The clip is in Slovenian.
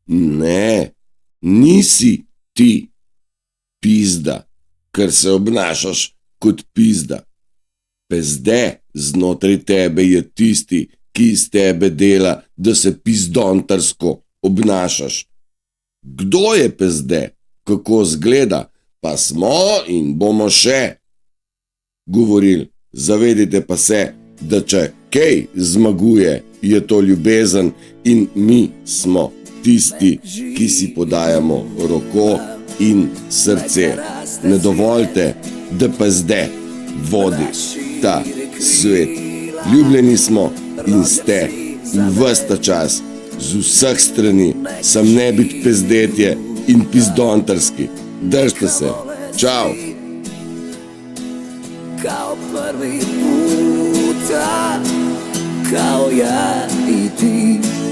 Ne, nisi ti pizda, ker se obnašaš kot pizda. Pezde znotraj tebe je tisti, ki iz tebe dela, da se pizdontarsko obnašaš. Kdo je pezde, kako zgleda, pa smo in bomo še govorili. Zavedite pa se, da če kaj zmaguje, je to ljubezen in mi smo tisti, ki si podajamo roko in srce. Ne dovolite, da pezde vodi ta svet. Ljubljeni smo in ste ves ta čas, z vseh strani, sam ne biti pezdetje in pizdontarski. Držite se, čau! Kao prvi puta, kao ja i ti.